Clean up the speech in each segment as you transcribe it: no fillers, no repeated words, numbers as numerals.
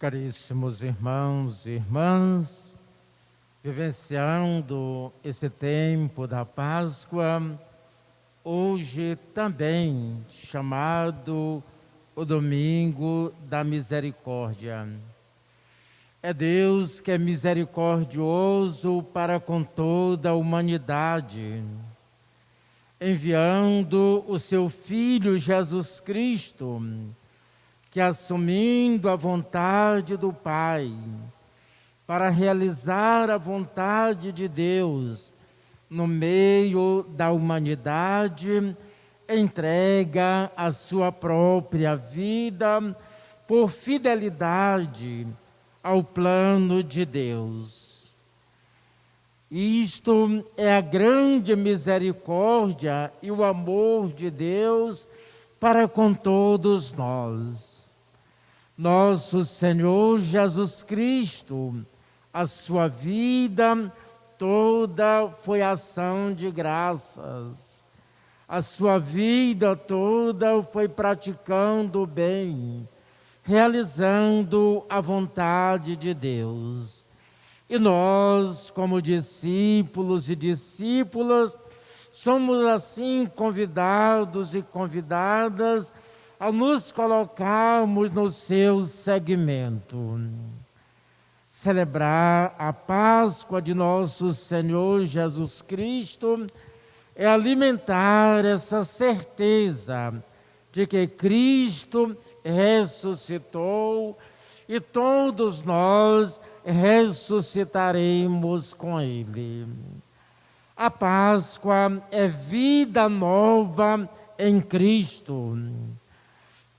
Caríssimos irmãos e irmãs, vivenciando esse tempo da Páscoa, hoje também chamado o Domingo da Misericórdia. É Deus que é misericordioso para com toda a humanidade, enviando o seu Filho Jesus Cristo, que assumindo a vontade do Pai, para realizar a vontade de Deus no meio da humanidade, entrega a sua própria vida por fidelidade ao plano de Deus. Isto é a grande misericórdia e o amor de Deus para com todos nós. Nosso Senhor Jesus Cristo, a sua vida toda foi ação de graças. A sua vida toda foi praticando o bem, realizando a vontade de Deus. E nós, como discípulos e discípulas, somos assim convidados e convidadas a nos colocarmos no seu segmento. Celebrar a Páscoa de nosso Senhor Jesus Cristo é alimentar essa certeza de que Cristo ressuscitou e todos nós ressuscitaremos com Ele. A Páscoa é vida nova em Cristo.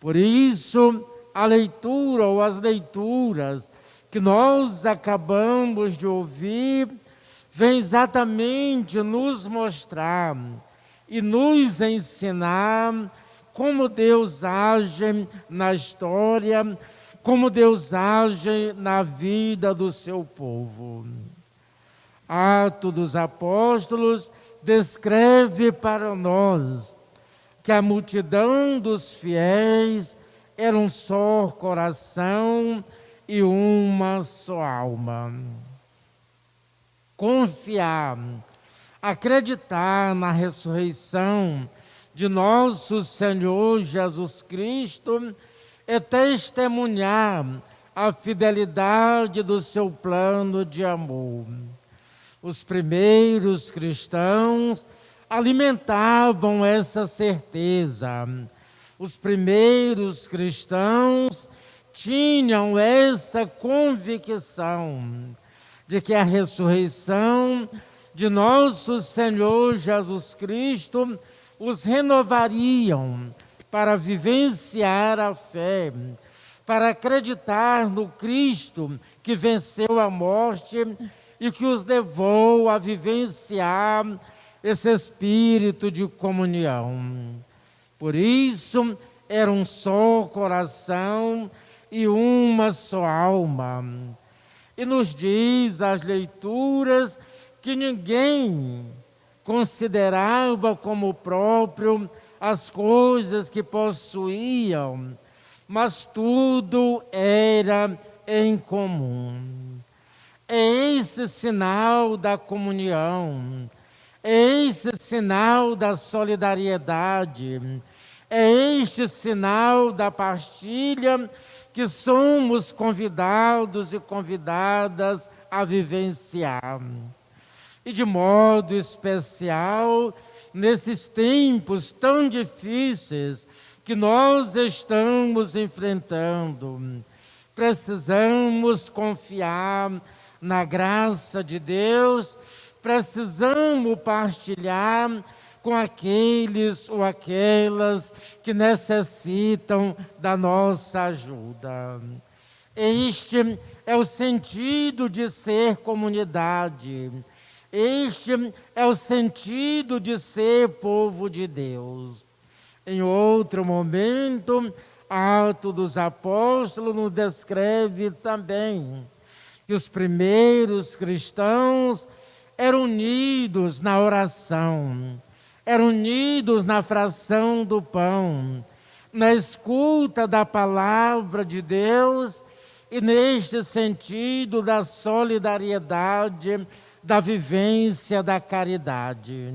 Por isso, a leitura ou as leituras que nós acabamos de ouvir vem exatamente nos mostrar e nos ensinar como Deus age na história, como Deus age na vida do seu povo. Atos dos Apóstolos descreve para nós que a multidão dos fiéis era um só coração e uma só alma. Confiar, acreditar na ressurreição de nosso Senhor Jesus Cristo é testemunhar a fidelidade do seu plano de amor. Os primeiros cristãos alimentavam essa certeza. Os primeiros cristãos tinham essa convicção de que a ressurreição de nosso Senhor Jesus Cristo os renovariam para vivenciar a fé, para acreditar no Cristo que venceu a morte e que os levou a vivenciar esse espírito de comunhão. Por isso, era um só coração e uma só alma. E nos diz as leituras que ninguém considerava como próprio as coisas que possuíam, mas tudo era em comum. É esse sinal da comunhão, é esse sinal da solidariedade, é este sinal da partilha que somos convidados e convidadas a vivenciar. E de modo especial, nesses tempos tão difíceis que nós estamos enfrentando, precisamos confiar na graça de Deus, precisamos partilhar com aqueles ou aquelas que necessitam da nossa ajuda. Este é o sentido de ser comunidade. Este é o sentido de ser povo de Deus. Em outro momento, Atos dos Apóstolos nos descreve também que os primeiros cristãos eram unidos na oração, eram unidos na fração do pão, na escuta da palavra de Deus e neste sentido da solidariedade, da vivência da caridade.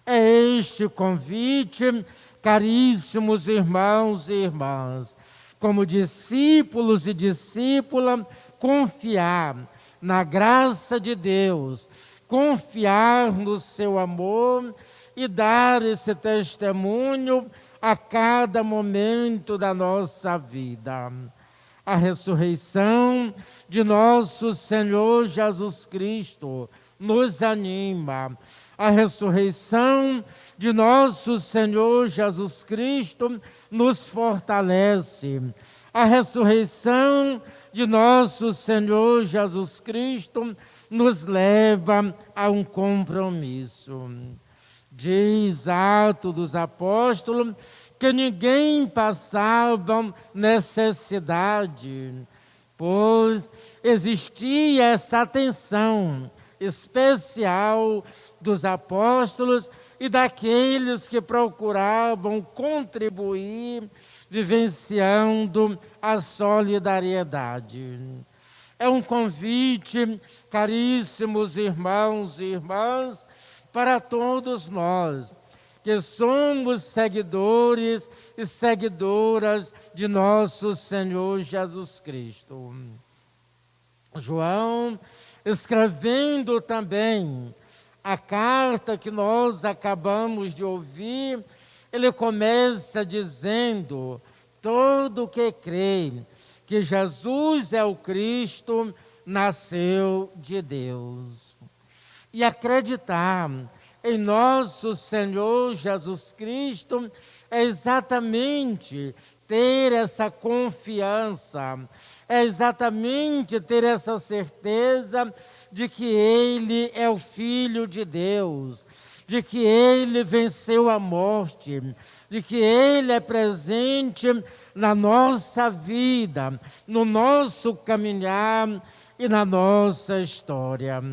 É este convite, caríssimos irmãos e irmãs, como discípulos e discípula, confiar na graça de Deus, confiar no seu amor e dar esse testemunho a cada momento da nossa vida. A ressurreição de nosso Senhor Jesus Cristo nos anima. A ressurreição de nosso Senhor Jesus Cristo nos fortalece. A ressurreição de nosso Senhor Jesus Cristo nos leva a um compromisso. Diz Atos dos Apóstolos que ninguém passava necessidade, pois existia essa atenção especial dos apóstolos e daqueles que procuravam contribuir, vivenciando a solidariedade. É um convite, caríssimos irmãos e irmãs, para todos nós, que somos seguidores e seguidoras de nosso Senhor Jesus Cristo. João, escrevendo também a carta que nós acabamos de ouvir, ele começa dizendo: todo que crê que Jesus é o Cristo, nasceu de Deus. E acreditar em nosso Senhor Jesus Cristo é exatamente ter essa confiança, é exatamente ter essa certeza de que Ele é o Filho de Deus, de que Ele venceu a morte, de que Ele é presente na nossa vida, no nosso caminhar e na nossa história.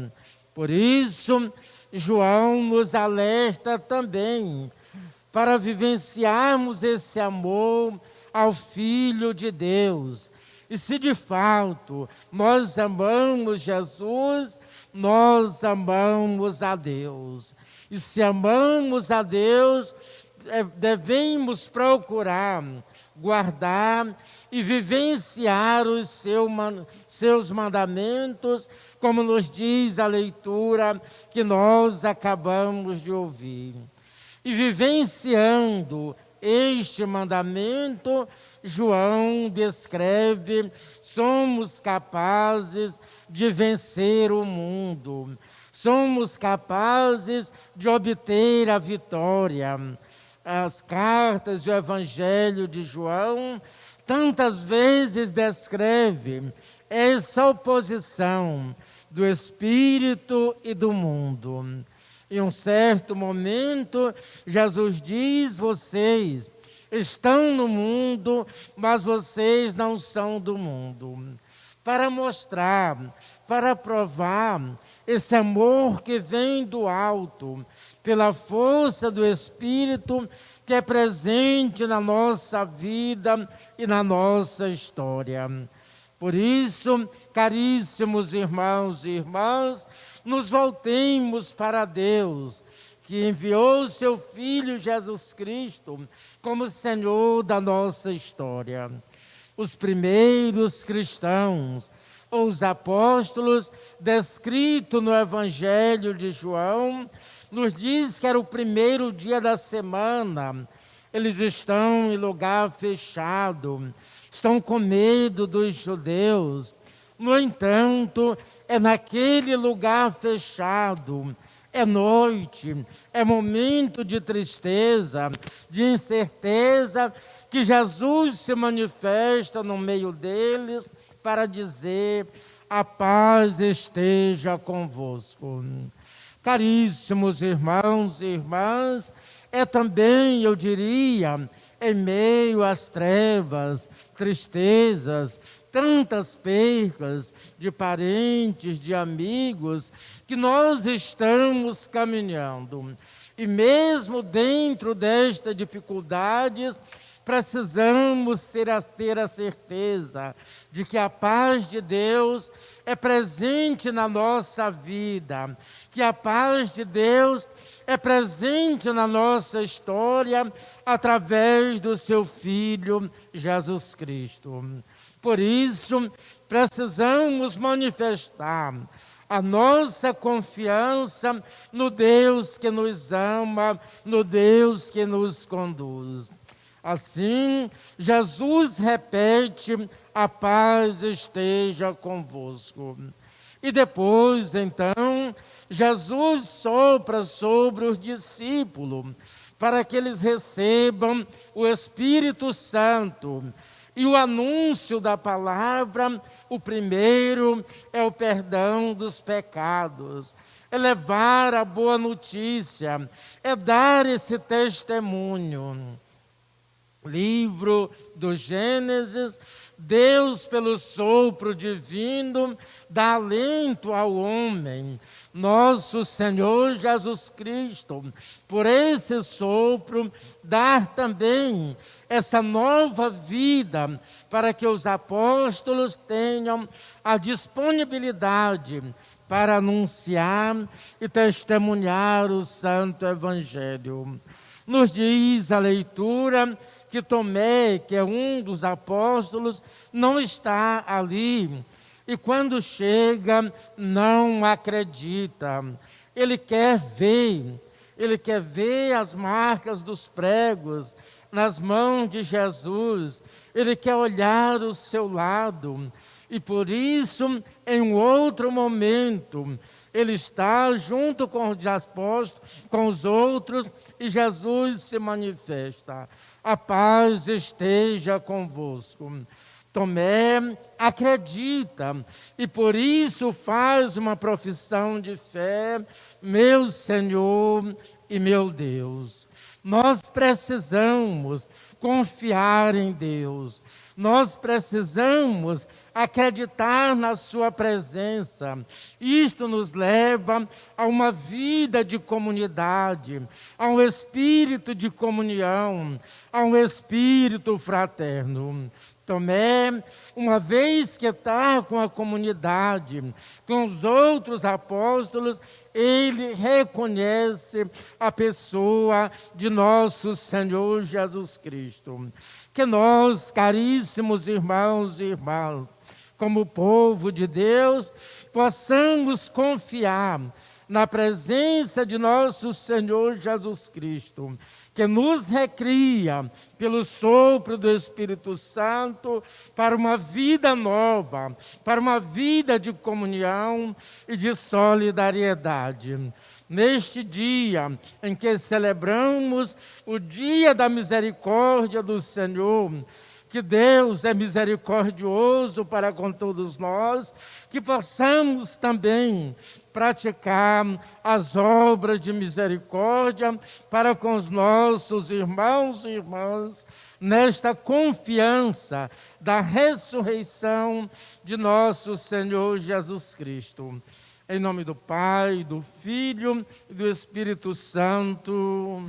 Por isso, João nos alerta também para vivenciarmos esse amor ao Filho de Deus. E se de fato nós amamos Jesus, nós amamos a Deus. E se amamos a Deus, devemos procurar guardar e vivenciar os seus mandamentos, como nos diz a leitura que nós acabamos de ouvir. E vivenciando este mandamento, João descreve: somos capazes de vencer o mundo, somos capazes de obter a vitória. As cartas do Evangelho de João tantas vezes descreve essa oposição do espírito e do mundo. Em um certo momento, Jesus diz: vocês estão no mundo, mas vocês não são do mundo. Para mostrar, para provar esse amor que vem do alto, pela força do Espírito que é presente na nossa vida e na nossa história. Por isso, caríssimos irmãos e irmãs, nos voltemos para Deus, que enviou seu Filho Jesus Cristo como Senhor da nossa história. Os primeiros cristãos, ou os apóstolos, descrito no Evangelho de João, nos diz que era o primeiro dia da semana. Eles estão em lugar fechado, estão com medo dos judeus. No entanto, é naquele lugar fechado, é noite, é momento de tristeza, de incerteza, que Jesus se manifesta no meio deles para dizer: a paz esteja convosco. Caríssimos irmãos e irmãs, é também, eu diria, em meio às trevas, tristezas, tantas percas de parentes, de amigos, que nós estamos caminhando. E mesmo dentro destas dificuldades, precisamos ter a certeza de que a paz de Deus é presente na nossa vida, que a paz de Deus é presente na nossa história através do seu Filho Jesus Cristo. Por isso, precisamos manifestar a nossa confiança no Deus que nos ama, no Deus que nos conduz. Assim, Jesus repete: a paz esteja convosco. E depois, então, Jesus sopra sobre os discípulos para que eles recebam o Espírito Santo. E o anúncio da palavra, o primeiro é o perdão dos pecados, é levar a boa notícia, é dar esse testemunho. Livro do Gênesis, Deus, pelo sopro divino, dá alento ao homem. Nosso Senhor Jesus Cristo, por esse sopro, dar também essa nova vida para que os apóstolos tenham a disponibilidade para anunciar e testemunhar o Santo Evangelho. Nos diz a leitura que Tomé, que é um dos apóstolos, não está ali. E quando chega, não acredita. Ele quer ver as marcas dos pregos nas mãos de Jesus. Ele quer olhar o seu lado. E por isso, em um outro momento, ele está junto com os apóstolos, com os outros, e Jesus se manifesta: a paz esteja convosco. Tomé acredita e por isso faz uma profissão de fé: meu Senhor e meu Deus. Nós precisamos confiar em Deus. Nós precisamos acreditar na sua presença. Isto nos leva a uma vida de comunidade, a um espírito de comunhão, a um espírito fraterno. Tomé, uma vez que está com a comunidade, com os outros apóstolos, ele reconhece a pessoa de nosso Senhor Jesus Cristo. Que nós, caríssimos irmãos e irmãs, como povo de Deus, possamos confiar na presença de nosso Senhor Jesus Cristo, que nos recria pelo sopro do Espírito Santo para uma vida nova, para uma vida de comunhão e de solidariedade. Neste dia em que celebramos o dia da misericórdia do Senhor, que Deus é misericordioso para com todos nós, que possamos também praticar as obras de misericórdia para com os nossos irmãos e irmãs, nesta confiança da ressurreição de nosso Senhor Jesus Cristo. Em nome do Pai, do Filho e do Espírito Santo.